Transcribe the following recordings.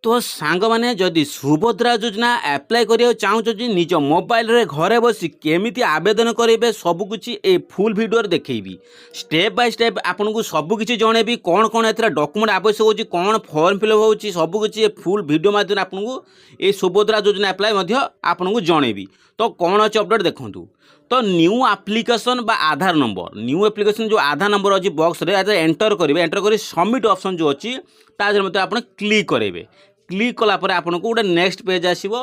तो सांग माने जदि सुभद्रा योजना अप्लाई करिया चाहूँ निज मोबाइल रे घरे बसी केमिति आवेदन करेंगे सबकुछ ए फुल भिडियो देखी स्टेप बाय स्टेप आपन को सबकि जनइबी कौन कौन ए डॉक्यूमेंट आवश्यक होची कौन फॉर्म फिलअप होची सबकुछ ए फुल भिडियो माध्यम आपन को ए सुभद्रा योजना अप्लाई आपन को जनइबी। तो कौन अच्छे अपडेट देखूँ तो न्यू एप्लिकेशन बा आधार नंबर न्यू एप्लिकेशन जो आधार नंबर अच्छी बॉक्स रे एंटर करेंगे एंटर कर सबमिट ऑप्शन जो अच्छी तादेह आप क्लिक करेंगे क्लिक कलापर आपन को गोटे नेक्स्ट पेज आसो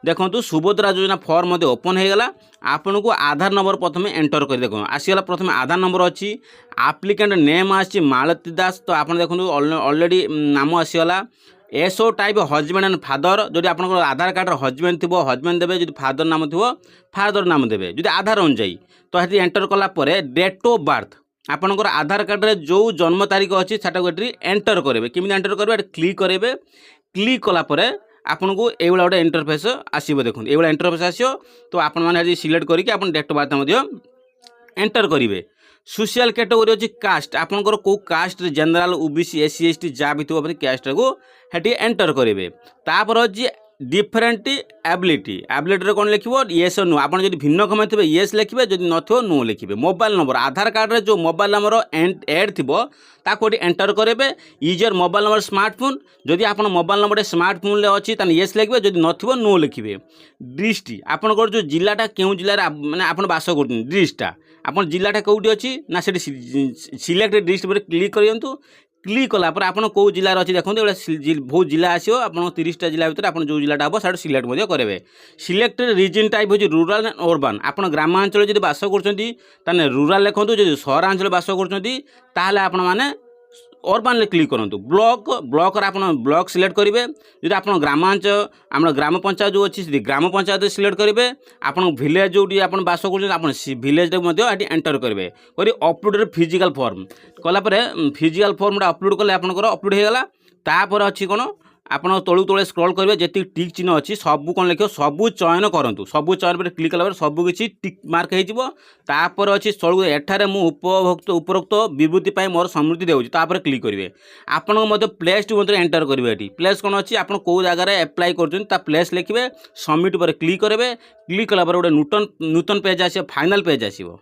देखो सुभद्रा योजना फॉर्म ओपन हो गला आपन को आधार नंबर प्रथम एंटर कर देखो आसीगला प्रथम आधार नंबर अच्छी एप्लिकेंट नेम आसी मालती दास तो आप देखो ऑलरेडी नाम आसीगला SO type husband and father जो आप आधार कार्ड हजबैंड थी हजबैंड देवे जो फादर नाम थी फादर नाम देवे जो आधार अनुजाई तो ये एंटर कलापर डेट ऑफ बर्थ आपंकर आधार कार्ड रे जो जन्म तारीख अच्छी से एंटर करेंगे किमी एंटर करेंगे क्लिक करेंगे क्लिक कलापर आपन को ये गोटे इंटरफेस आसो देखो ये इंटरफेस आसो तो आप सिलेक्ट करके डेट ऑफ बर्थ एंटर करेंगे। सोशल कैटेगरी अच्छी कास्ट आपंकर कौ caste general OBC SC ST जहाँ भी थोड़ा कास्ट को हेटी एंटर करेंगे तापर अच्छी डिफरेंट एबिलिटी कौन लिखो येस नो आप भिन्न कम थे येस लिखे जब नो नो लिखे मोबाइल नंबर आधार कार्ड रे जो मोबाइल नंबर एड थी ताको एंटर करेंगे यूजर मोबाइल नंबर स्मार्टफोन जदि आप मोबाइल नंबर स्मार्टफोन अच्छी तो येस लिखे जब न नो लिखे डिस्ट्रिक्ट आपंकर जो जिलाटा क्यों जिले मैंने आप बास कर डिस्ट्रिक्टा आप जिलाटा कौटी अच्छी ना से सिलेक्ट डिस्ट्रिक्ट पर क्लिक करूँ क्लिक कलापर आप कौ जिलार अच्छी देखो बहुत जिला आसो आप 30टा जिला भितर आप जो जिलाटा हम साइड सिलेक्ट करेंगे सिलेक्ट रिजन टाइप हो रूराल एंड अर्बान आप ग्रामांचल जब बास कर रूराल लिखुँ जो सहरांचल बास कर आप अर्बान क्लिक करूँ ब्लॉक ब्लॉक आप ब्लॉक सिलेक्ट करेंगे जो आप ग्रामांचल आम ग्राम पंचायत जो अच्छी ग्राम पंचायत सिलेक्ट करेंगे आप भिलेज जो आप बास कर भिलेज एंटर करेंगे कर अपलोड फिजिकल फॉर्म कलापर फिजिकल फॉर्म अपलोड कले आपंकर अपलोड हो गला तापर अच्छी कौन आप तलू तले स्क्रॉल करेंगे जी टिक चिन्ह अच्छी सब कौन लिख सब चयन करूँ सब चयन पर क्लिक कला सबकि टिक मार्क होपर अच्छी तलू एठारे मु उपरोक्त विवृत्ति मोर समृद्धि देଉଛି तापर क्लिक करेंगे आपण प्लेस टू एंटर करेंगे ये प्लेस कौन अच्छी आप कौ जगार एप्लाई कर प्लेस लिखे सबमिट पर क्लिक करेंगे क्लिक कलापर गोटे नूतन पेज आस फाइनाल पेज आसो।